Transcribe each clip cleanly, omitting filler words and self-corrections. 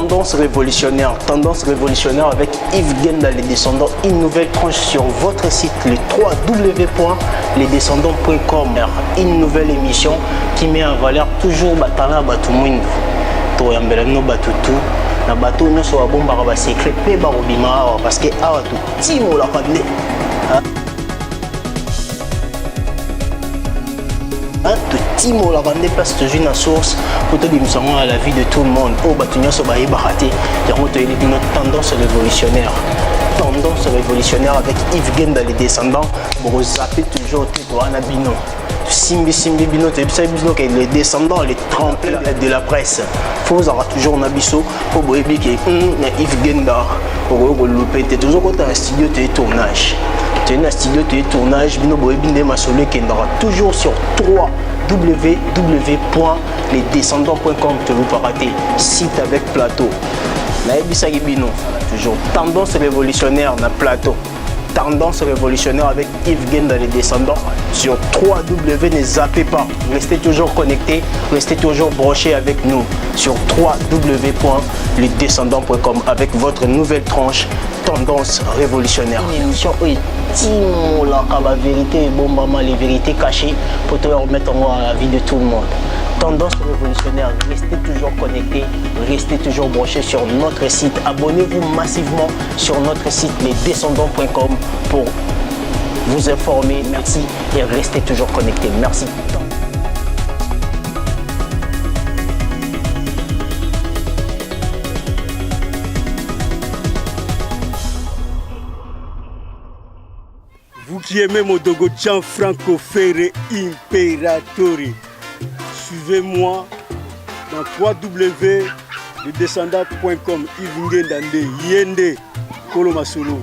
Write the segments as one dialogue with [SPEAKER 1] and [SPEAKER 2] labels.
[SPEAKER 1] Tendance révolutionnaire avec Yves Genda, les descendants, une nouvelle tranche sur votre site, le www.lesdescendants.com. Une nouvelle émission qui met en valeur toujours Batala Batumwindo. Toyambelano Batutu, na bateau no so bomba ba secret pe ba robima parce que awa tout timo la kande. Tout timo la kande place toujours une source pour te dire à la vie de tout le monde. Oh batunya so ba yebaraté, yango to yeli notre tendance révolutionnaire. Tendance révolutionnaire avec Yves Genda, les descendants, vous zappez toujours Tetoana Bino. Simbi Bino, les descendants, les tremplins de la presse. Il faut toujours Nabiso pour que Yves Genda, pour que toujours quand tu as un studio de tournage. Tu as un studio de tournage, toujours sur www.lesdescendants.com, tu ne veux pas rater. Site avec plateau. Toujours tendance révolutionnaire dans plateau. Tendance révolutionnaire avec Yves Genda, les descendants sur 3W. Ne zappez pas, restez toujours connectés, restez toujours branchés avec nous sur www.lesdescendants.com avec votre nouvelle tranche Tendance révolutionnaire. Une émission où il la vérité, les vérités cachées pour te remettre à la vie de tout le monde. Tendance révolutionnaire, restez toujours connectés, restez toujours branchés sur notre site. Abonnez-vous massivement sur notre site lesdescendants.com pour vous informer. Merci et restez toujours connectés. Merci.
[SPEAKER 2] Vous qui aimez Modogo Gianfranco Ferre Imperatori, suivez-moi dans www.lesdescendants.com. Yves Genda Yende Kolomasolo.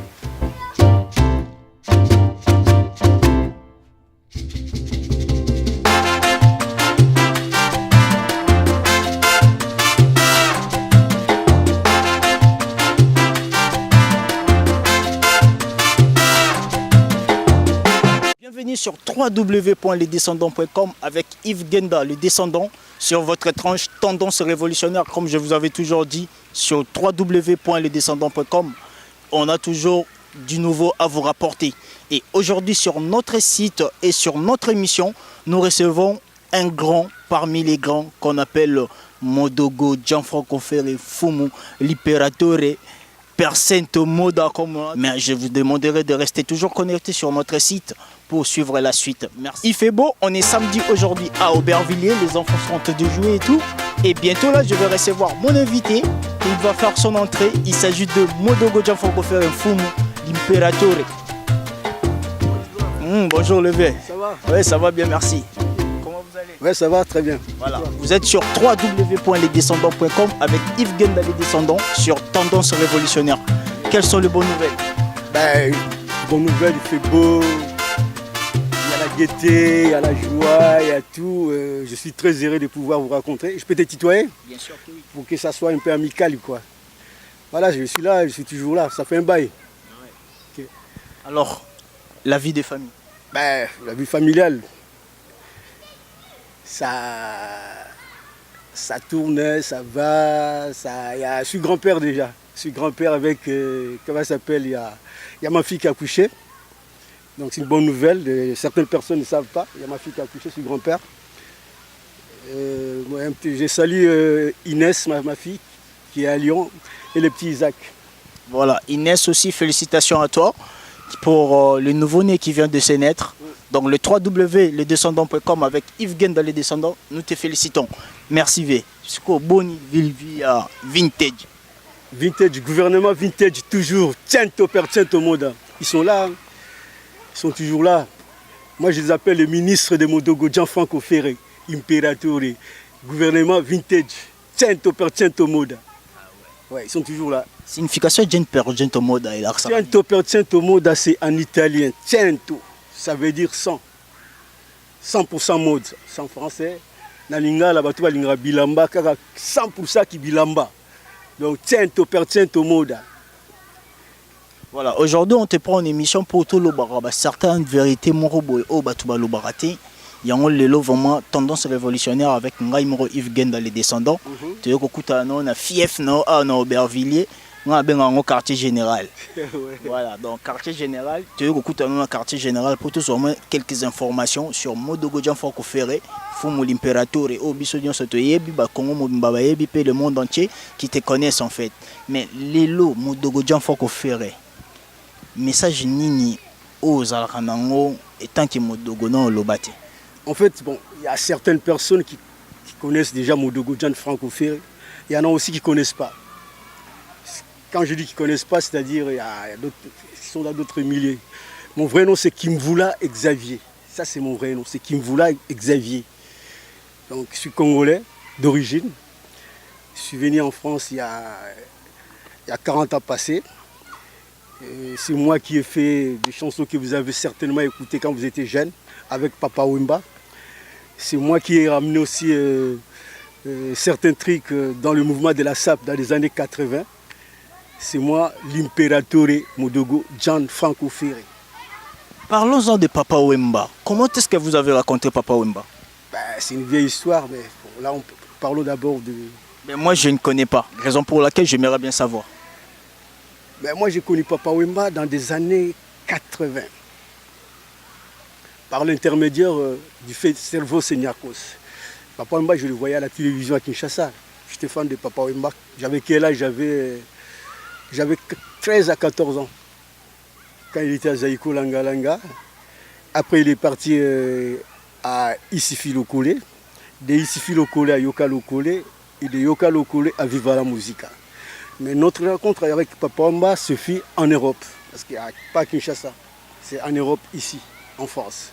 [SPEAKER 1] Bienvenue sur www.lesdescendants.com avec Yves Genda, le descendant, sur votre tranche Tendance révolutionnaire. Comme je vous avais toujours dit, sur www.lesdescendants.com, on a toujours du nouveau à vous rapporter. Et aujourd'hui, sur notre site et sur notre émission, nous recevons un grand parmi les grands qu'on appelle Modogo Gianfranco Ferre Fumu, l'Imperatore. Percento Moda comme mais je vous demanderai de rester toujours connecté sur notre site pour suivre la suite. Merci. Il fait beau, on est samedi aujourd'hui à Aubervilliers, les enfants sont en train de jouer et tout. Et bientôt là, je vais recevoir mon invité. Il va faire son entrée. Il s'agit de Modogo Gianfranco Ferre Fumu, l'Imperatore. Bonjour le vieux.
[SPEAKER 2] Ça va?
[SPEAKER 1] Oui, ça va bien, merci.
[SPEAKER 2] Ouais, ça va très bien.
[SPEAKER 1] Voilà. Vous êtes sur www.lesdescendants.com avec Yves Genda, les descendants, sur Tendance révolutionnaire. Quelles sont les bonnes nouvelles?
[SPEAKER 2] Bonnes nouvelles, il fait beau. Il y a la gaieté, il y a la joie, il y a tout. Je suis très heureux de pouvoir vous raconter. Je peux te tutoyer?
[SPEAKER 1] Bien sûr que oui.
[SPEAKER 2] Pour que ça soit un peu amical, quoi. Voilà, je suis là, je suis toujours là. Ça fait un bail.
[SPEAKER 1] Ouais. Okay. Alors, la vie des familles?
[SPEAKER 2] La vie familiale. Ça tourne, ça va, je suis grand-père déjà. Je suis grand-père avec, comment ça s'appelle, il y a ma fille qui a accouché. Donc c'est une bonne nouvelle, certaines personnes ne savent pas. Il y a ma fille qui a accouché, je suis grand-père. Je salue Inès, ma fille, qui est à Lyon, et le petit Isaac.
[SPEAKER 1] Voilà, Inès aussi, félicitations à toi pour le nouveau-né qui vient de se naître. Donc le www.lesdescendants.com avec Yves Genda, les descendants, nous te félicitons. Merci V. Jusqu'au Boni Vilvia Vintage.
[SPEAKER 2] Vintage, gouvernement vintage, toujours. Cento per cento moda. Ils sont là, ils sont toujours là. Moi je les appelle les ministres de Modogo Gianfranco Ferre Imperatore. Gouvernement vintage, cento per cento moda. Ouais, ils sont toujours là.
[SPEAKER 1] Signification cento per cento moda.
[SPEAKER 2] Cento per cento moda, c'est en italien. Cento. Ça veut dire 100. 100% mode. 100 français. Nalinga la batu balinga bilamba kaka 100% qui bilamba. Donc 100% moda.
[SPEAKER 1] Voilà, aujourd'hui on te prend une émission pour tout le baraba. Certaines vérités morobo au batu balobaraté. yango lelo vraiment tendance révolutionnaire avec Ngaimoro Yves Genda les descendants. Tu veux qu'on na fief no na Aubervilliers, on a bien quartier général. Voilà, donc quartier général, tu veux qu'on na quartier général pour tous au moins quelques informations sur Modogo Gianfranco Koferré, Fumu l'Impérateur et Obisodion Sotoyebi, Congo Mbabayebi, le monde entier qui te connaissent en fait. Mais lelo Modogo Gianfranco Koferré, message nini aux Alranango et tant que Modogo non lobate.
[SPEAKER 2] En fait, bon, il y a certaines personnes qui connaissent déjà Modogo Gianfranco Koferré. Il y en a aussi qui ne connaissent pas. Quand je dis qu'ils ne connaissent pas, c'est-à-dire il y a d'autres, ils sont dans d'autres milieux. Mon vrai nom, c'est Kimvula Xavier. Ça, c'est mon vrai nom, c'est Kimvula Xavier. Donc, je suis congolais d'origine. Je suis venu en France il y a 40 ans passés. C'est moi qui ai fait des chansons que vous avez certainement écoutées quand vous étiez jeune, avec Papa Wemba. C'est moi qui ai ramené aussi certains trucs dans le mouvement de la SAP dans les années 80. C'est moi, l'Impérateur Modogo Gianfranco Koferré.
[SPEAKER 1] Parlons-en de Papa Wemba. Comment est-ce que vous avez raconté Papa Wemba?
[SPEAKER 2] C'est une vieille histoire, mais bon, là, parlons d'abord de...
[SPEAKER 1] Mais moi, je ne connais pas, raison pour laquelle j'aimerais bien savoir.
[SPEAKER 2] Moi, j'ai connu Papa Wemba dans des années 80. Par l'intermédiaire du fait Servo Seniakos. Papa Wemba, je le voyais à la télévision à Kinshasa. J'étais fan de Papa Wemba. J'avais quel âge? J'avais 13 à 14 ans. Quand il était à Zaïko Langalanga. Après, il est parti à Isifi Lokole. De Isifi Lokole à Yoka Lokole. Et de Yoka Lokole à Viva la Musica. Mais notre rencontre avec Papa Wemba se fit en Europe. Parce qu'il n'y a pas à Kinshasa. C'est en Europe, ici, en France.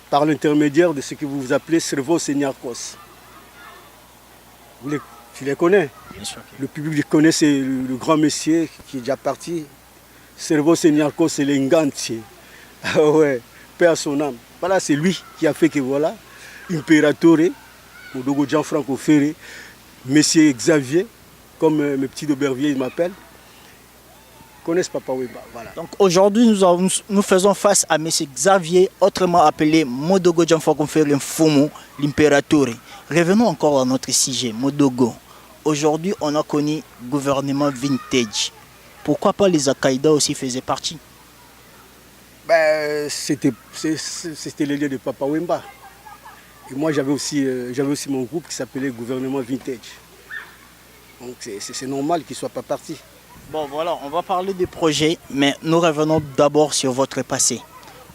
[SPEAKER 2] Par l'intermédiaire de ce que vous appelez Servo Seniakos. Tu les connais?
[SPEAKER 1] Bien sûr.
[SPEAKER 2] Le public les connaît, c'est le grand monsieur qui est déjà parti. Servo Seniakos, c'est l'Ingantier. Ah ouais, paix à son âme. Voilà, c'est lui qui a fait que voilà, Impérateur, Modogo Gianfranco Koferré, Monsieur Xavier, comme mes petits d'Aubervilliers m'appellent, connaissent Papa Wemba. Voilà.
[SPEAKER 1] Donc aujourd'hui, nous faisons face à M. Xavier, autrement appelé Modogo Gianfranco Koferré Fumu, l'Impérateur. Revenons encore à notre sujet, Modogo. Aujourd'hui, on a connu le gouvernement vintage. Pourquoi pas les Akaïda aussi faisaient partie?
[SPEAKER 2] C'était les lieux de Papa Wemba. Et moi, j'avais aussi mon groupe qui s'appelait Gouvernement Vintage. Donc c'est normal qu'il ne soit pas parti.
[SPEAKER 1] Bon voilà, on va parler des projets, mais nous revenons d'abord sur votre passé.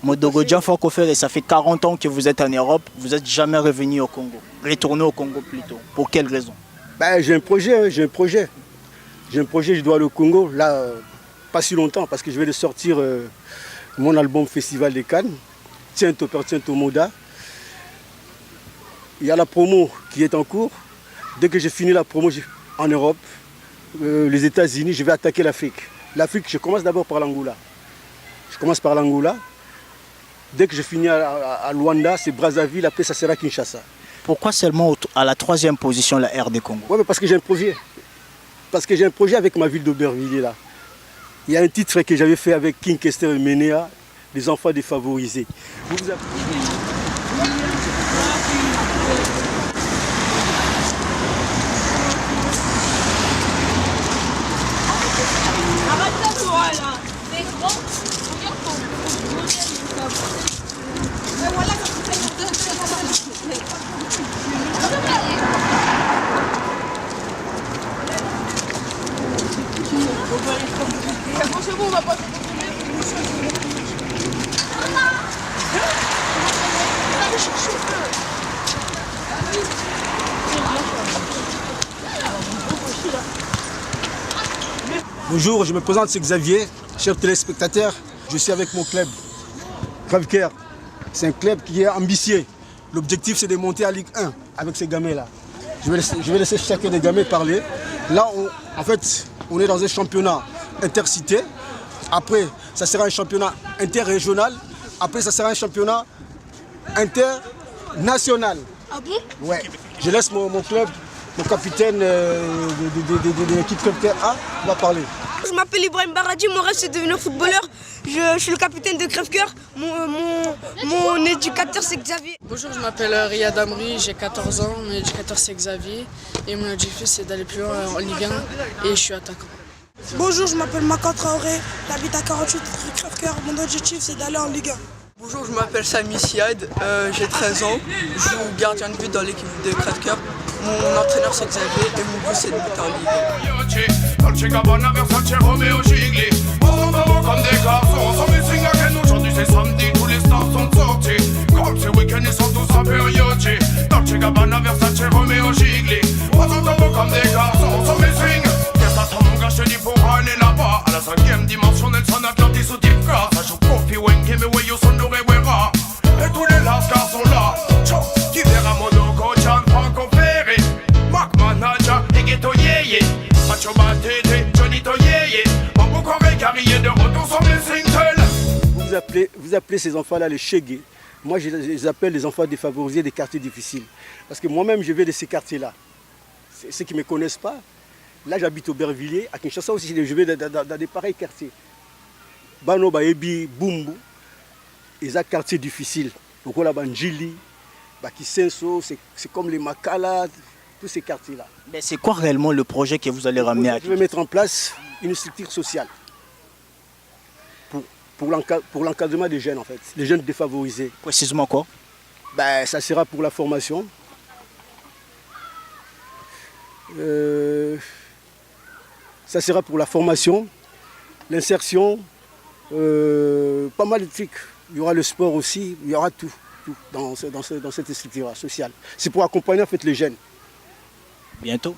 [SPEAKER 1] Modogo Gianfranco Koferré, ça fait 40 ans que vous êtes en Europe, vous n'êtes jamais revenu au Congo, retourné au Congo plutôt. Pour quelle raison?
[SPEAKER 2] J'ai un projet, j'ai un projet, je dois aller au Congo, là, pas si longtemps, parce que je vais de sortir mon album Festival de Cannes, Tiento per Tiento Moda. Il y a la promo qui est en cours. Dès que j'ai fini la promo en Europe, les États-Unis, je vais attaquer l'Afrique. L'Afrique, je commence d'abord par l'Angola. Je commence par l'Angola. Dès que je finis à Luanda, c'est Brazzaville, après ça sera Kinshasa.
[SPEAKER 1] Pourquoi seulement à la 3e position la RD Congo?
[SPEAKER 2] Oui, mais parce que j'ai un projet. Parce que j'ai un projet avec ma ville d'Aubervilliers là. Il y a un titre que j'avais fait avec King Kester et Menea, les enfants défavorisés. Vous avez... Bonjour, je me présente, c'est Xavier, chers téléspectateurs. Je suis avec mon club, Graveker. C'est un club qui est ambitieux. L'objectif, c'est de monter à Ligue 1 avec ces gamins-là. Je vais laisser chacun des gamins parler. Là, on est dans un championnat intercité. Après, ça sera un championnat interrégional. Après, ça sera un championnat international.
[SPEAKER 3] Ah bon?
[SPEAKER 2] Ouais. Je laisse mon club, mon capitaine de l'équipe Graveker A, va parler.
[SPEAKER 3] Je m'appelle Ibrahim Baradi, mon rêve c'est de devenir footballeur. Je suis le capitaine de Crève-Cœur. Mon éducateur c'est Xavier.
[SPEAKER 4] Bonjour, je m'appelle Riyad Amri, j'ai 14 ans, mon éducateur c'est Xavier et mon objectif c'est d'aller plus loin en Ligue 1 et je suis attaquant.
[SPEAKER 5] Bonjour, je m'appelle Makan Traoré, j'habite à 48 rue Crève-Cœur. Mon objectif c'est d'aller en Ligue 1.
[SPEAKER 6] Bonjour, je m'appelle Sami Siad, j'ai 13 ans, je joue gardien de but dans l'équipe de Crève-Cœur. Mon entraîneur c'est Xavier et mon but c'est de mettre en Ligue.
[SPEAKER 7] Dolce Gabbana, Versace, Romeo Gigli. On s'entend comme des garçons, sans missing again. Aujourd'hui c'est samedi, tous les stars sont sortis. Comme ce week-end ils sont tous en période. Dolce Gabbana, Versace, Romeo Gigli. On s'entend comme des garçons, sans missing. Qu'est-ce que mon gars, je te dis pour aller là-bas. À la 5e dimension, Nelson Atlantis ou Tifka. Ça joue Kofi, Wenke, mais Weyo, Sondore, Wera. Et tous les lascars sont là. Qui verra Modogo, Jean Franco Ferré. Mac Manaja, Egeto Yeye. Macho Batete, Johnny Toyeye. Bambou Coré, Carrier de retour sur les singles.
[SPEAKER 2] Vous appelez ces enfants-là les Chegué. Moi, je les appelle les enfants défavorisés des quartiers difficiles. Parce que moi-même, je viens de ces quartiers-là. Ceux qui ne me connaissent pas, là, j'habite au Bervilliers. À Kinshasa aussi, je vais dans des pareils quartiers. Bano, Baebi, Bumbu. Ils ont quartiers difficiles. Donc, on a Banjili, Bakisenso, c'est comme les Makala, tous ces quartiers-là.
[SPEAKER 1] Mais c'est quoi réellement le projet que vous allez ramener à
[SPEAKER 2] Je vais mettre en place une structure sociale pour l'encadrement des jeunes, en fait, les jeunes défavorisés.
[SPEAKER 1] Précisément quoi?
[SPEAKER 2] Ça sera pour la formation. Ça sera pour la formation, l'insertion, pas mal de trucs. Il y aura le sport aussi, il y aura tout dans cette structure sociale. C'est pour accompagner en fait les jeunes.
[SPEAKER 1] Bientôt?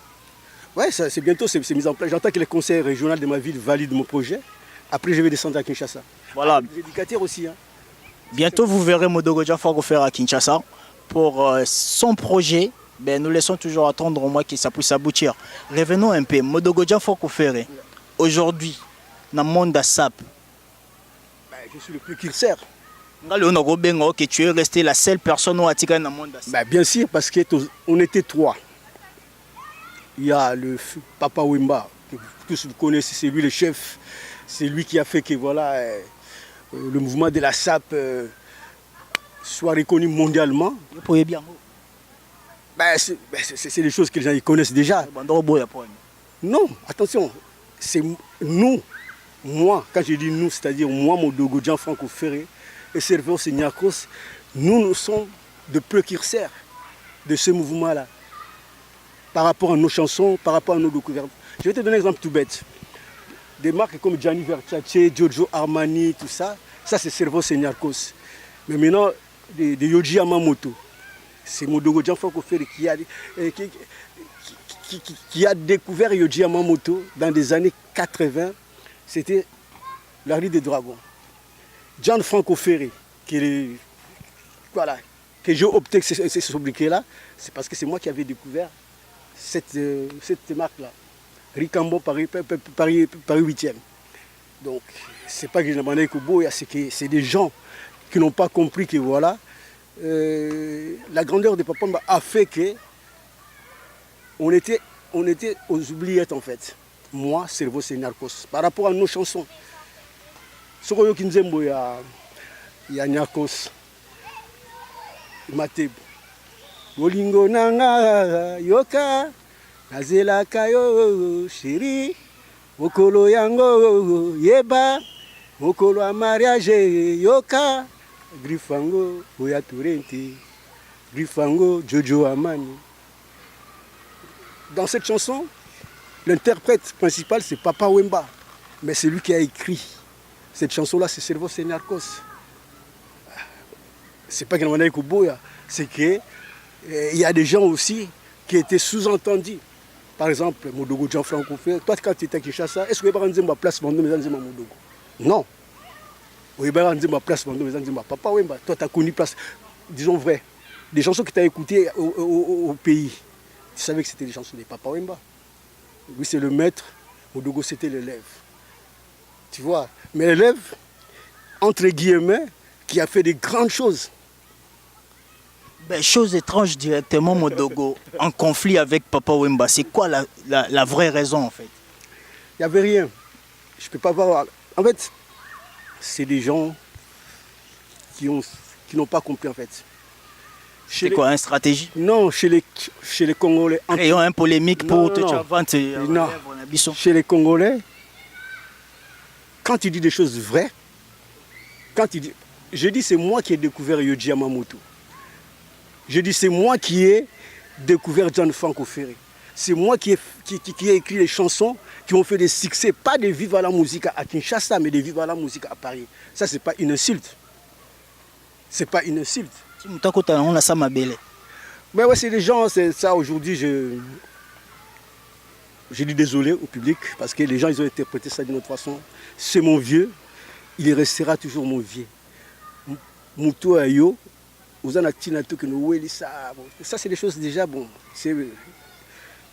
[SPEAKER 2] Oui, c'est bientôt, c'est mis en place. J'entends que les conseils régionaux de ma ville valident mon projet. Après, je vais descendre à Kinshasa.
[SPEAKER 1] Voilà.
[SPEAKER 2] Les éducateurs aussi. Hein.
[SPEAKER 1] Bientôt, vous verrez Modogo Dianfoko faire à Kinshasa. Pour son projet, nous laissons toujours attendre au moins que ça puisse aboutir. Revenons un peu. Modogo Dianfoko Ferré, aujourd'hui, dans le monde de SAP,
[SPEAKER 2] je suis le plus qu'il sert.
[SPEAKER 1] Que tu es resté la seule personne au Atika dans le monde de SAP.
[SPEAKER 2] Bien sûr, parce qu'on était trois. Il y a le Papa Wemba, que tous vous connaissez, c'est lui le chef. C'est lui qui a fait que voilà, le mouvement de la SAP soit reconnu mondialement. C'est des choses que les gens connaissent déjà. Non, attention, c'est nous, moi, quand je dis nous, c'est-à-dire moi, Modogo Gianfranco Ferré et Serveur Segnakos, nous sommes de précurseurs de ce mouvement-là. Par rapport à nos chansons, par rapport à nos découvertes. Je vais te donner un exemple tout bête. Des marques comme Gianni Versace, Giorgio Armani, tout ça, ça c'est Serveur Segnakos. Mais maintenant, de Yohji Yamamoto, c'est Modogo Gianfranco Ferré qui a découvert Yohji Yamamoto dans les années 80. C'était la rue des Dragons. Gianfranco Ferré, que j'ai opté que c'est ce sobriquet-là, c'est parce que c'est moi qui avais découvert cette marque-là. Ricambon Paris 8e. Donc, c'est pas que je demandais que c'est des gens qui n'ont pas compris que voilà, la grandeur de Papa Wemba a fait que on était aux oubliettes en fait. Moi, Serveur Segnakos, par rapport à nos chansons. Sokoyo Kinzembo, il y a Nyakos, Mateb. Bolingo nanga yoka, nazela kayo chéri, mokolo yango yeba, mokolo a mariage yoka, Grifango Oya Torrenti, Grifango Jojo Amani. Dans cette chanson, l'interprète principal c'est Papa Wemba, mais c'est lui qui a écrit cette chanson-là, c'est Serveur Segnakos. C'est pas qu'il y a Kuboya, c'est que il y a des gens aussi qui étaient sous-entendus. Par exemple, Modogo Gianfranco Ferré, toi quand tu étais à Kinshasa, est-ce que tu as ma place Modogo? Non. Tu as ma place Modogo. Papa Wemba, toi tu as connu place, disons vrai, des chansons que tu as écoutées au pays. Tu savais que c'était des chansons de Papa Wemba. Lui c'est le maître, Modogo c'était l'élève. Tu vois, mais l'élève, entre guillemets, qui a fait des grandes choses.
[SPEAKER 1] Chose étrange directement, Modogo, en conflit avec Papa Wemba. C'est quoi la vraie raison en fait?
[SPEAKER 2] Il n'y avait rien. Je ne peux pas voir. En fait, c'est des gens qui n'ont pas compris en fait.
[SPEAKER 1] C'est quoi, une stratégie?
[SPEAKER 2] Non, chez les Congolais.
[SPEAKER 1] Ayons un polémique pour te avancer.
[SPEAKER 2] Non, chez les Congolais, quand tu dis des choses vraies, je dis c'est moi qui ai découvert Yohji Yamamoto. Je dis c'est moi qui ai découvert Gianfranco Ferré. C'est moi qui ai écrit les chansons qui ont fait des succès, pas des Viva la musique à Kinshasa, mais des Viva la musique à Paris. Ça, c'est pas une insulte. C'est pas une insulte. Mais ouais, c'est des gens, c'est ça aujourd'hui, je dis désolé au public, parce que les gens, ils ont interprété ça d'une autre façon. C'est mon vieux, il restera toujours mon vieux. Moutou Ayo, ça c'est des choses déjà, bon,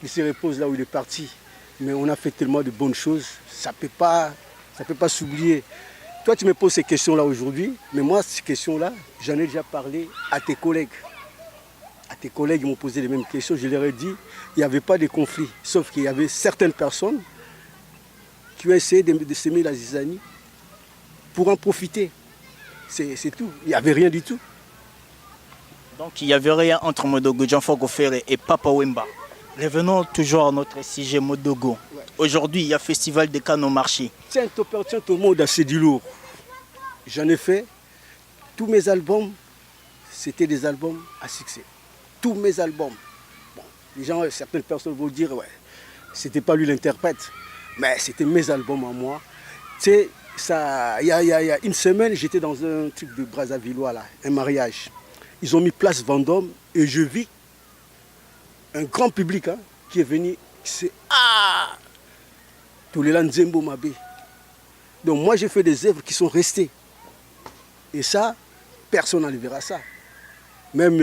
[SPEAKER 2] il se repose là où il est parti. Mais on a fait tellement de bonnes choses, ça peut pas s'oublier. Toi, tu me poses ces questions-là aujourd'hui, mais moi, ces questions-là, j'en ai déjà parlé à tes collègues. À tes collègues, ils m'ont posé les mêmes questions. Je leur ai dit, il n'y avait pas de conflit. Sauf qu'il y avait certaines personnes qui ont essayé de s'aimer la zizanie pour en profiter. C'est tout. Il n'y avait rien du tout.
[SPEAKER 1] Donc, il n'y avait rien entre Modogo Gianfranco Ferré et Papa Wemba. Revenons toujours à notre sujet Modogo. Ouais. Aujourd'hui, il y a Festival de Cannes au marché.
[SPEAKER 2] Tiens au monde, c'est du lourd. J'en ai fait. Tous mes albums, c'était des albums à succès. Tous mes albums. Bon, les gens, certaines personnes vont dire, ouais, c'était pas lui l'interprète, mais c'était mes albums à moi. Tu sais, il y a une semaine, j'étais dans un truc de Brazzavillois, là, un mariage. Ils ont mis place Vendôme et je vis un grand public qui est venu, c'est tous les Nzembo Mabé. Donc moi j'ai fait des œuvres qui sont restées. Et ça, personne ne verra ça. Même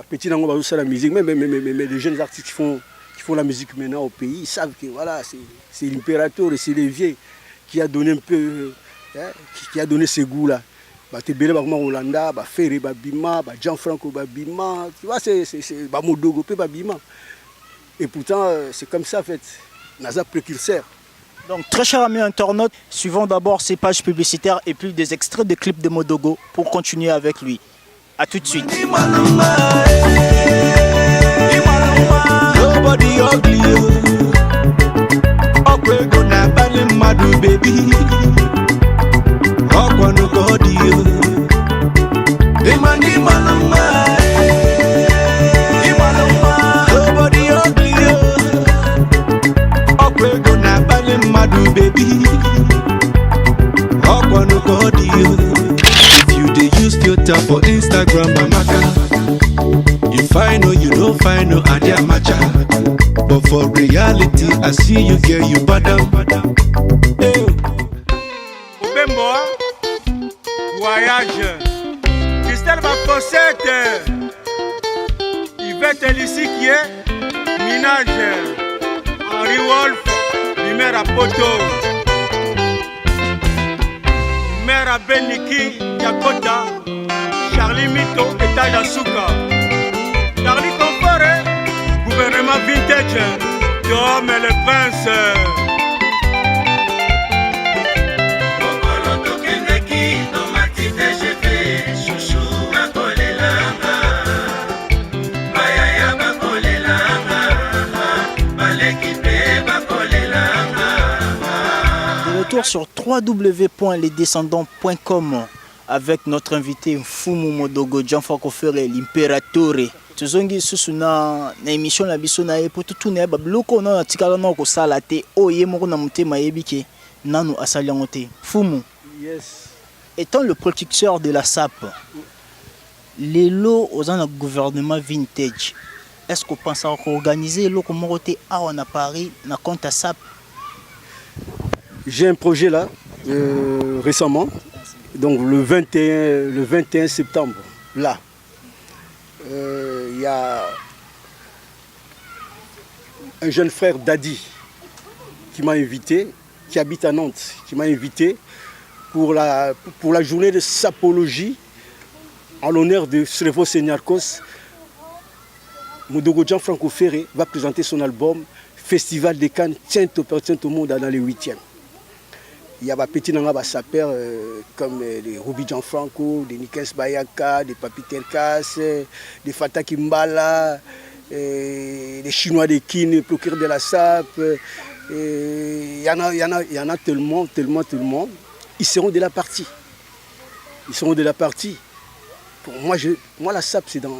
[SPEAKER 2] petit Nango la musique, même les jeunes artistes qui font la musique maintenant au pays, ils savent que voilà, c'est l'impérateur et c'est les vieux qui a donné un peu, qui a donné ce goût-là. Tebele ba Rolanda, ba Ferré ba Bima, ba Gianfranco ba Bima, tu vois, c'est ba Modogo pe ba Bima. Et pourtant, c'est comme ça en fait. Naza précurseur.
[SPEAKER 1] Donc, très cher ami internaute, suivons d'abord ces pages publicitaires et puis des extraits de clips de Modogo pour continuer avec lui. A tout de suite.
[SPEAKER 8] If you dey use filter for Instagram, Amaka, you find or you don't find no idea matcha. But for reality, I see you girl, you badam.
[SPEAKER 2] Obembo, voyage, Christelle Bafosette, Yvette Elissiquier, Minage, Henri Wolf, Lumière à Poto. Mère Beniki, Yakota, Charlie Mito, État d'Asuka. Charlie Compare, gouvernement vintage, Tom et le prince.
[SPEAKER 1] Sur www.lesdescendants.com avec notre invité Mfumu Modogo Gianfranco Ferré l'Imperatore. Tuzongi susuna na émission la biso na epo tout na babloko na tikala na ko sala te oye moko na mutema yebike nanu asali ngote. Mfumu.
[SPEAKER 2] Yes.
[SPEAKER 1] Étant le producteur de la SAP, les lots aux un gouvernement vintage. Est-ce qu'on pense à organiser le communauté à on a Paris na compte à SAP?
[SPEAKER 2] J'ai un projet là, récemment, donc le 21 septembre, là, il y a un jeune frère Dadi qui m'a invité, qui habite à Nantes, qui m'a invité pour la journée de sapologie en l'honneur de Srevo Seniarkos. Modogo Gianfranco Ferré va présenter son album Festival de Cannes, tiens au monde dans les 8e. Il y a des petits sapeurs comme les Ruby Gianfranco, des Nikes Bayaka, des Papi Terkas, des Fata Kimbala, les Chinois de Kin, les procureurs de la SAP. Il y en a tellement. Ils seront de la partie. Pour moi, la SAP, c'est dans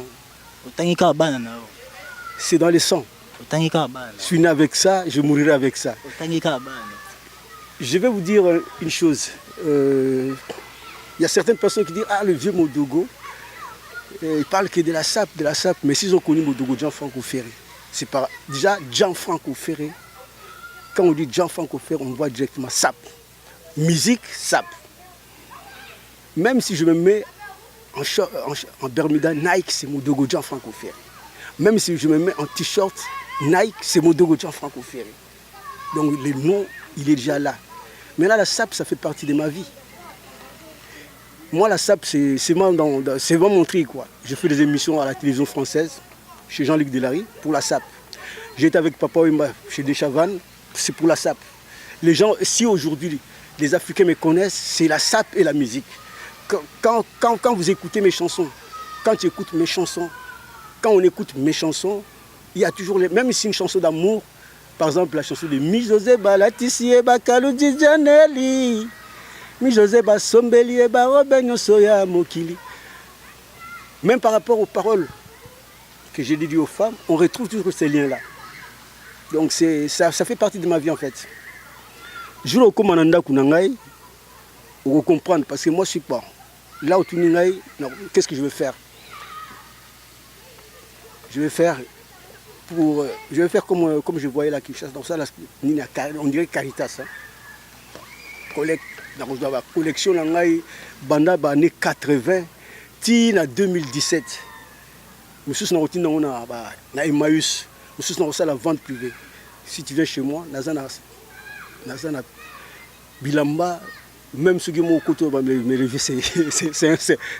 [SPEAKER 2] les sangs. Je suis né avec ça, je mourirai avec ça. Je vais vous dire une chose. Il y a certaines personnes qui disent « Ah, le vieux Modogo, il parle que de la SAP. Mais s'ils ont connu Modogo Gianfranco Ferré, c'est pas déjà Gianfranco Ferré. Quand on dit Gianfranco Ferré, on voit directement SAP. Musique, SAP. Même si je me mets en Bermuda, Nike, c'est Modogo Gianfranco Ferré. Même si je me mets en t-shirt, Nike, c'est Modogo Gianfranco Ferré. Donc le nom, il est déjà là. Mais là, la SAP, ça fait partie de ma vie. Moi, la SAP, c'est vraiment mon truc, quoi. Je fais des émissions à la télévision française, chez Jean-Luc Delary, pour la SAP. J'ai été avec Papa Wimba chez Deschavannes, c'est pour la SAP. Les gens, si aujourd'hui, les Africains me connaissent, c'est la SAP et la musique. Quand vous écoutez mes chansons, quand tu écoutes mes chansons, quand on écoute mes chansons, il y a toujours, même si c'est une chanson d'amour, par exemple la chanson de Mi José Balatisi et Bakalu Djaneli, Mi José Basombeli et Barobenyo Soya Mokili. Même par rapport aux paroles que j'ai dédiées aux femmes, on retrouve toujours ces liens-là. Donc ça fait partie de ma vie en fait. Je le commande Kunangai, pour comprendre, parce que moi je suis pas. Là où tu n'es qu'est-ce que je vais faire? Je vais faire comme je voyais la Kinshasa. Donc ça, là, on dirait Caritas. Collection banda années 80, tina 2017. Monsieur na Emmaüs, monsieur na la vente privée. Si tu viens chez moi, nazana bilamba, même ce qui m'a côté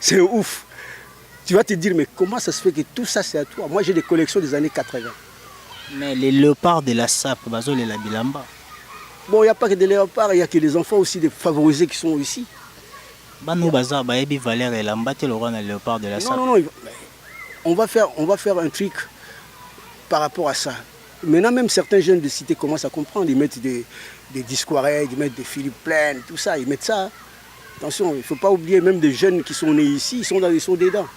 [SPEAKER 2] c'est ouf. Tu vas te dire, mais comment ça se fait que tout ça c'est à toi? Moi j'ai des collections des années 80.
[SPEAKER 1] Mais les léopards de la SAP, Bazol et la Bilamba.
[SPEAKER 2] Bon, il n'y a pas que des léopards, il y a que des enfants aussi, des favorisés qui sont ici.
[SPEAKER 1] Banou Bazar, Baebi Valère et Lamba, tu l'auras dans les léopards de la SAP.
[SPEAKER 2] Non, on va faire un truc par rapport à ça. Maintenant, même certains jeunes de cité commencent à comprendre. Ils mettent des discourets, ils mettent des Philippe Plein, tout ça, ils mettent ça. Attention, il ne faut pas oublier même des jeunes qui sont nés ici, ils sont dedans.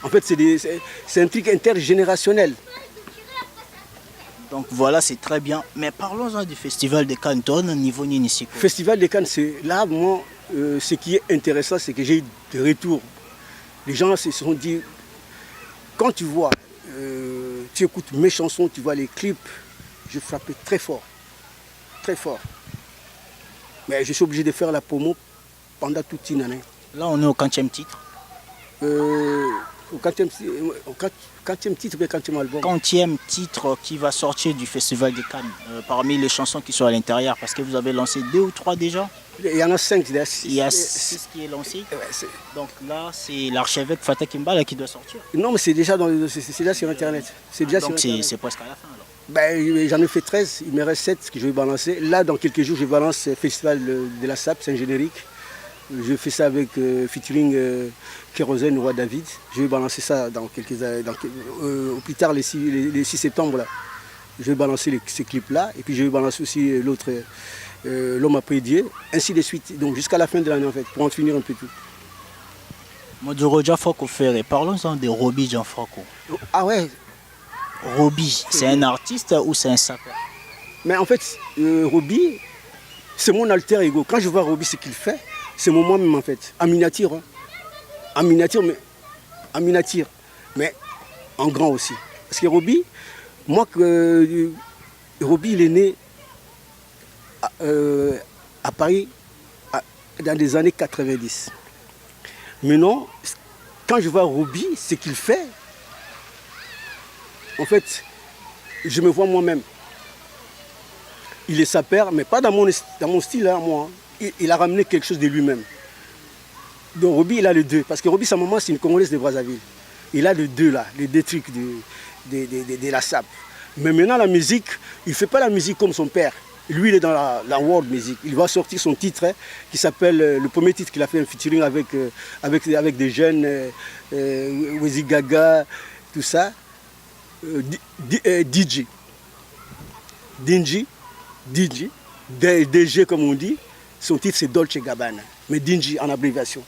[SPEAKER 2] En fait, c'est un truc intergénérationnel.
[SPEAKER 1] Donc voilà, c'est très bien. Mais parlons-en du Festival de Cannes, au niveau Ninisiko.
[SPEAKER 2] Festival de Cannes, c'est là, moi, ce qui est intéressant, c'est que j'ai eu des retours. Les gens se sont dit, quand tu vois, tu écoutes mes chansons, tu vois les clips, je frappais très fort. Très fort. Mais je suis obligé de faire la promo pendant toute une année.
[SPEAKER 1] Là, on est au 40e titre.
[SPEAKER 2] Au 40e titre, ou 40e album.
[SPEAKER 1] 40e titre qui va sortir du Festival de Cannes, parmi les chansons qui sont à l'intérieur, parce que vous avez lancé 2 ou 3 déjà.
[SPEAKER 2] Il y en a 5.
[SPEAKER 1] Il y a 6 qui est lancé. Donc là, c'est l'archevêque Fata Kimbala qui doit sortir.
[SPEAKER 2] Non, mais c'est déjà sur Internet.
[SPEAKER 1] Donc c'est presque à la fin alors.
[SPEAKER 2] Ben, j'en ai fait 13, il me reste 7 que je vais balancer. Là, dans quelques jours, je balance le Festival de la SAP, c'est un générique. Je fais ça avec featuring Kérosène, Roi David. Je vais balancer ça dans quelques années, au plus tard, les 6 septembre. Là. Je vais balancer ces clips-là. Et puis je vais balancer aussi l'autre, L'homme après Dieu, ainsi de suite. Donc jusqu'à la fin de l'année, en fait, pour en finir un peu tout.
[SPEAKER 1] Moduro Gianfranco Ferré, parlons-en de Roby Gianfranco.
[SPEAKER 2] Ah ouais.
[SPEAKER 1] Roby, c'est un artiste ou c'est un sapeur?
[SPEAKER 2] Mais en fait, Roby, c'est mon alter ego. Quand je vois Roby, ce qu'il fait, c'est moi-même en fait. En miniature. En miniature, mais en grand aussi. Parce que Roby, Roby, il est né à Paris dans les années 90. Maintenant, quand je vois Roby, ce qu'il fait, en fait, je me vois moi-même. Il est sapeur, mais pas dans mon style, hein, moi. Il a ramené quelque chose de lui-même. Donc Roby, il a les deux. Parce que Roby, sa maman, c'est une Congolaise de Brazzaville. Il a les deux là, les deux trucs de la SAP. Mais maintenant, la musique, il ne fait pas la musique comme son père. Lui, il est dans la world music. Il va sortir son titre qui s'appelle, le premier titre qu'il a fait un featuring avec des jeunes, Wezi Gaga, tout ça, DJ. DG comme on dit. Son titre c'est Dolce Gabbana, mais Dingy en abréviation.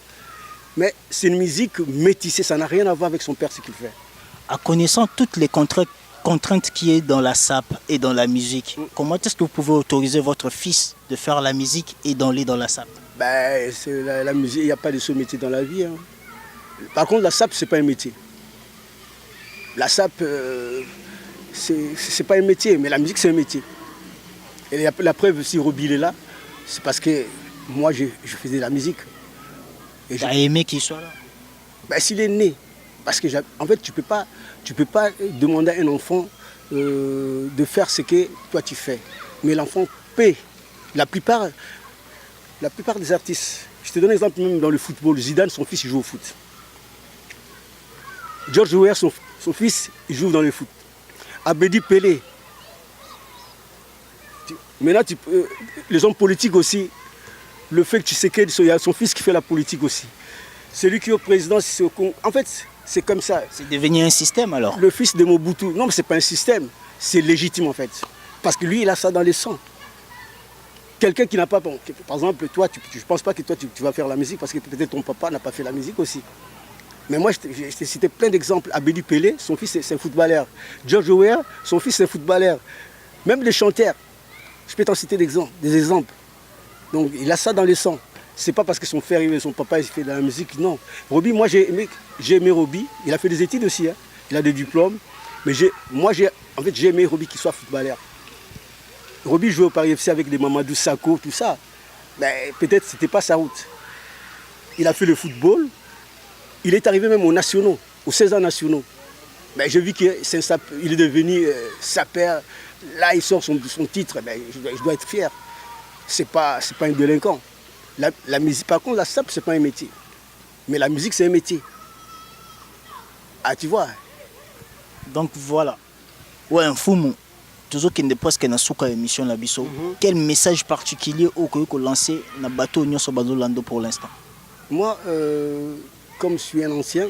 [SPEAKER 2] Mais c'est une musique métissée, ça n'a rien à voir avec son père ce qu'il fait.
[SPEAKER 1] En connaissant toutes les contraintes qui est dans la SAP et dans la musique, comment est-ce que vous pouvez autoriser votre fils de faire la musique et d'aller dans la SAP?
[SPEAKER 2] Ben, la musique, il n'y a pas de ce métier dans la vie. Hein. Par contre, la SAP, c'est pas un métier. La SAP, c'est pas un métier, mais la musique, c'est un métier. Et la preuve, si Roby est là, c'est parce que moi, je faisais de la musique.
[SPEAKER 1] Tu as aimé qu'il soit là?
[SPEAKER 2] Ben, s'il est né. Parce que, en fait, tu peux pas demander à un enfant de faire ce que toi tu fais. Mais l'enfant paie. La plupart des artistes. Je te donne un exemple même dans le football. Zidane, son fils, il joue au foot. George Weah, son fils, il joue dans le foot. Abedi Pelé. Maintenant, les hommes politiques aussi, le fait que tu sais qu'il y a son fils qui fait la politique aussi. Celui qui est au président, en fait, c'est comme ça.
[SPEAKER 1] C'est devenu un système alors?
[SPEAKER 2] Le fils de Mobutu, non mais c'est pas un système, c'est légitime en fait. Parce que lui, il a ça dans les sangs. Quelqu'un qui n'a pas, bon, par exemple, toi, je ne pense pas que toi tu vas faire la musique parce que peut-être ton papa n'a pas fait la musique aussi. Mais moi, je t'ai cité plein d'exemples. Abedi Pelé, son fils c'est un footballeur. George Weah, son fils c'est un footballeur. Même les chanteurs, je peux t'en citer des exemples. Donc il a ça dans les sangs. C'est pas parce que son frère et son papa il fait de la musique, non. Roby, moi j'ai aimé Roby, il a fait des études aussi, hein. Il a des diplômes. Mais j'ai aimé Roby qu'il soit footballeur. Roby jouait au Paris FC avec des Mamadou Sakho, tout ça. Mais peut-être c'était pas sa route. Il a fait le football, il est arrivé même aux nationaux, aux 16 ans nationaux. Mais j'ai vu qu'il est devenu sapeur. Là il sort son titre, mais je dois être fier. C'est pas un délinquant. La musique, par contre, la SAP, c'est pas un métier. Mais la musique, c'est un métier. Ah, tu vois.
[SPEAKER 1] Donc voilà. Ouais, un fou, toujours qu'il ne pose qu'une souka émission la biso. Quel message particulier au que vous lancez dans le bateau Union Sobazolando pour l'instant?
[SPEAKER 2] Moi, comme je suis un ancien,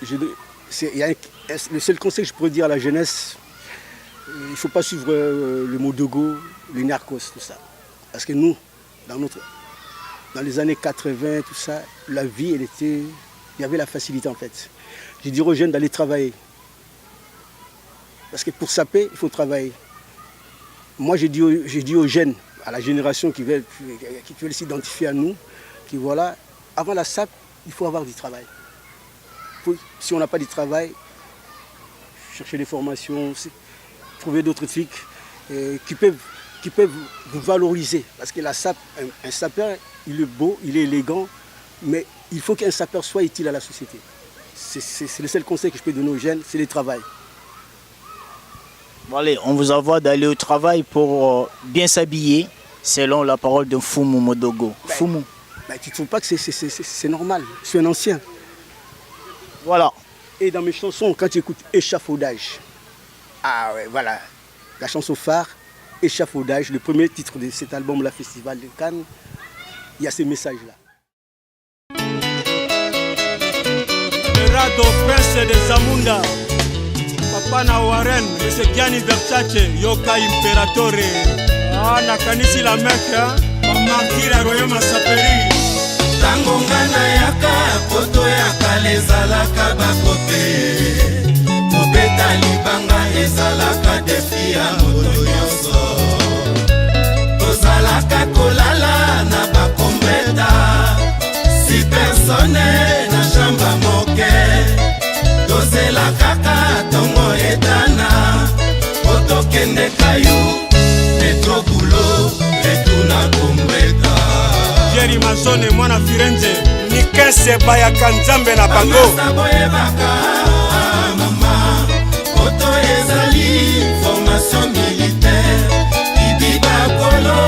[SPEAKER 2] le seul conseil que je pourrais dire à la jeunesse, il ne faut pas suivre le Modogo, les narcos, tout ça. Parce que nous, dans les années 80, tout ça, la vie, il y avait la facilité en fait. Je dis aux jeunes d'aller travailler. Parce que pour saper, il faut travailler. Moi, j'ai dit aux jeunes, à la génération qui veulent s'identifier à nous, qui voilà, avant la SAP, il faut avoir du travail. Si on n'a pas du travail, chercher des formations, trouver d'autres trucs qui peuvent vous valoriser. Parce que la SAP, un sapeur, il est beau, il est élégant, mais il faut qu'un sapeur soit utile à la société. C'est le seul conseil que je peux donner aux jeunes, c'est le travail.
[SPEAKER 1] Bon, allez, on vous envoie d'aller au travail pour bien s'habiller, selon la parole de Fumu Modogo. Fumu.
[SPEAKER 2] Tu ne trouves pas que c'est normal? Je suis un ancien.
[SPEAKER 1] Voilà.
[SPEAKER 2] Et dans mes chansons, quand tu écoutes Échafaudage, ah ouais, voilà, la chanson phare, Échafaudage, le premier titre de cet album, la Festival de Cannes, il y a ces messages-là.
[SPEAKER 9] Rado Prince de Zamunda, Papa na Warren, Monsieur Gianni Versace, Yoka Imperatore, na kanisi la Mecca, Mama Kira Royama Saperi.
[SPEAKER 10] Tango ngana yaka, koto yaka lezalaka bakote, Mobeta libanga ezalaka defi ya moto nyonso. Tozalaka kolala na bakombeta, si persone na chamba moke. Tozela kaka tongo etana, otokende kayu, petro bulo, etuna kombeta.
[SPEAKER 9] Jerry Mazone mwana Firenze, ni kese bayaka nzambe na bango.
[SPEAKER 10] Amasa boye baka, mama, koto ezali, formation militaire, ibiba kolo,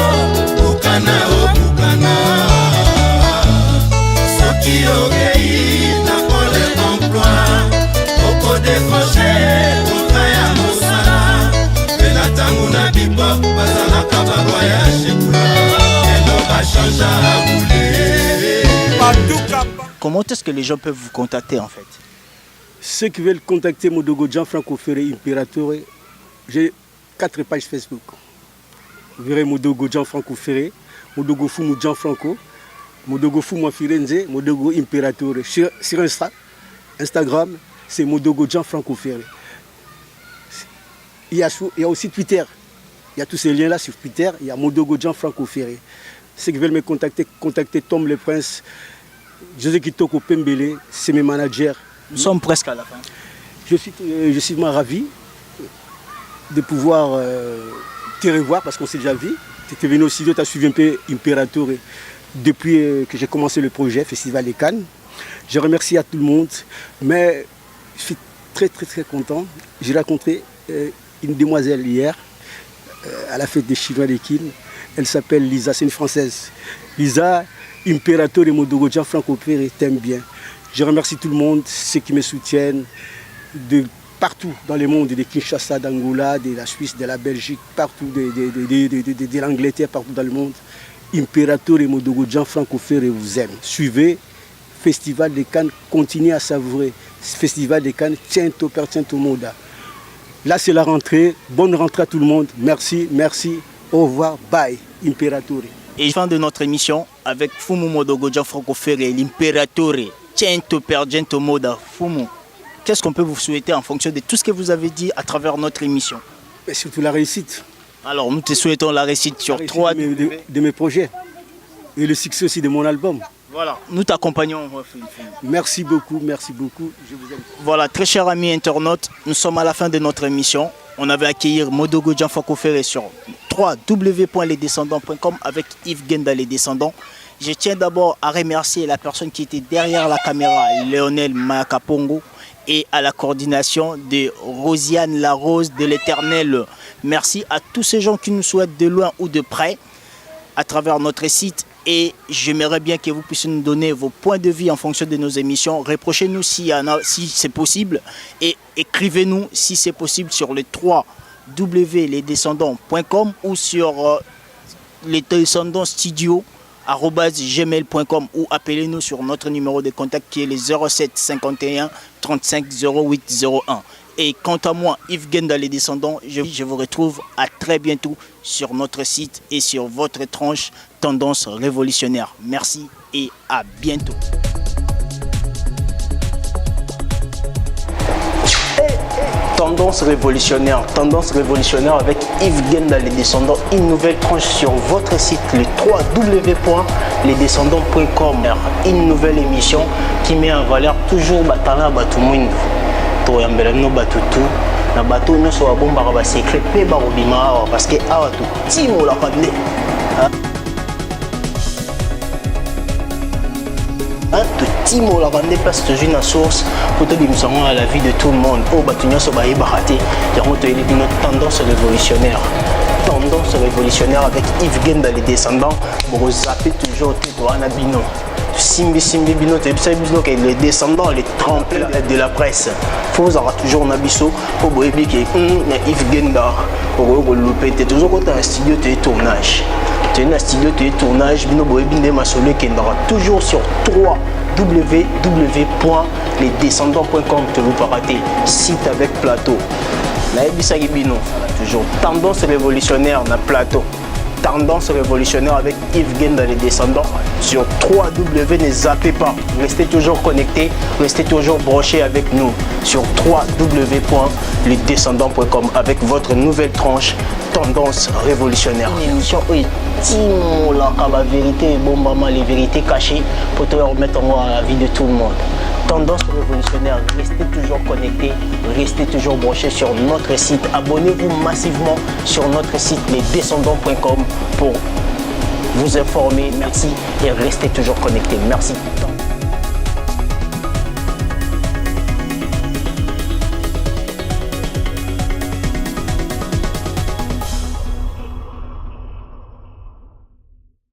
[SPEAKER 10] bukana o bukana. Soki ogei, na pole emploi, oko décroché, kontra ya mosala, pela tangu na bipop, bazalaka
[SPEAKER 1] comment est-ce que les gens peuvent vous contacter en fait?
[SPEAKER 2] Ceux qui veulent contacter Modogo Gianfranco Ferré Imperatore, j'ai 4 pages Facebook. Vous verrez Modogo Gianfranco Ferré, Modogo Fumu Gianfranco, Modogo Fumu Firenze, Modogo Imperatore. Sur Instagram, c'est Modogo Gianfranco Ferré. Il y a aussi Twitter. Il y a tous ces liens-là sur Twitter. Il y a Modogo Gianfranco Ferré. Ceux qui veulent me contacter Tom le Prince, José Kitoko Pembele, c'est mes managers.
[SPEAKER 1] Nous sommes presque à la fin.
[SPEAKER 2] Je suis vraiment ravi de pouvoir te revoir parce qu'on s'est déjà vu. Tu étais venu au studio, tu as suivi un peu Imperatore depuis que j'ai commencé le projet Festival des Cannes. Je remercie à tout le monde, mais je suis très content. J'ai rencontré une demoiselle hier à la fête des Chinois des Cannes. Elle s'appelle Lisa, c'est une Française. Lisa, Imperatore et Modogo Gianfranco Ferré t'aime bien. Je remercie tout le monde, ceux qui me soutiennent de partout dans le monde, de Kinshasa, d'Angola, de la Suisse, de la Belgique, partout, de l'Angleterre, partout dans le monde. Imperatore et Modogo Gianfranco Ferré vous aiment. Suivez Festival des Cannes, continuez à savourer. Festival des Cannes, Tiento per Tiento Moda. Là c'est la rentrée, bonne rentrée à tout le monde. Merci, au revoir, bye, Imperatore.
[SPEAKER 1] Et fin de notre émission avec Fumu Modogo Gianfranco Ferré, l'Imperatore, Tiento per Tiento Moda. Fumu, qu'est-ce qu'on peut vous souhaiter en fonction de tout ce que vous avez dit à travers notre émission?
[SPEAKER 2] Mais surtout la réussite.
[SPEAKER 1] Alors nous te souhaitons la réussite sur 3
[SPEAKER 2] de mes projets et le succès aussi de mon album.
[SPEAKER 1] Voilà, nous t'accompagnons.
[SPEAKER 2] Merci beaucoup, je vous aime.
[SPEAKER 1] Voilà, très chers amis internautes, nous sommes à la fin de notre émission. On avait accueilli Modogo Gianfranco Ferré sur www.lesdescendants.com avec Yves Genda Les Descendants. Je tiens d'abord à remercier la personne qui était derrière la caméra, Léonel Makapongo, et à la coordination de Rosiane Larose de l'Éternel. Merci à tous ces gens qui nous souhaitent de loin ou de près à travers notre site. Et j'aimerais bien que vous puissiez nous donner vos points de vue en fonction de nos émissions. Reprochez-nous si c'est possible et écrivez-nous si c'est possible sur le www.lesdescendants.com ou sur lesdescendants-studio@gmail.com ou appelez-nous sur notre numéro de contact qui est le 07 51 35 08 01. Et quant à moi, Yves Genda Les Descendants, je vous retrouve à très bientôt sur notre site et sur votre tranche Tendance Révolutionnaire. Merci et à bientôt. Tendance révolutionnaire avec Yves Genda Les Descendants, une nouvelle tranche sur votre site, le www.lesdescendants.com. Une nouvelle émission qui met en valeur toujours Batana Batumwindu. Toyambela no batutu na bato nyonso babombaka basekret mpe bakobima awa parce que awa totimolaka nde totimolaka nde place tozwi na source po tobimisa ngo na la vie de tout le monde oyo bato nyonso bayebaka te yango toyebi bino tendance révolutionnaire avec Yves Genda Les Descendants. Bokozape toujours te towana bino simbi bino te bisa bino que les descendants les tremplins de la presse faut avoir toujours na biso pour boyebi que na Yves Genda ko loupé te toujours quand un studio de tournage bino boyebi nde masolo kendara toujours sur www.lesdescendants.com te vous pas rater site avec plateau na ebisaki bino toujours tendance révolutionnaire na plateau. Tendance révolutionnaire avec Yves Genda Les Descendants sur 3W. Ne zappez pas, restez toujours connectés, restez toujours branchés avec nous sur www.lesdescendants.com avec votre nouvelle tranche Tendance révolutionnaire. Une émission où la vérité, les vérités cachées pour te remettre en la vie de tout le monde. Tendance révolutionnaire, restez toujours connectés, restez toujours branchés sur notre site. Abonnez-vous massivement sur notre site lesdescendants.com pour vous informer. Merci et restez toujours connectés. Merci.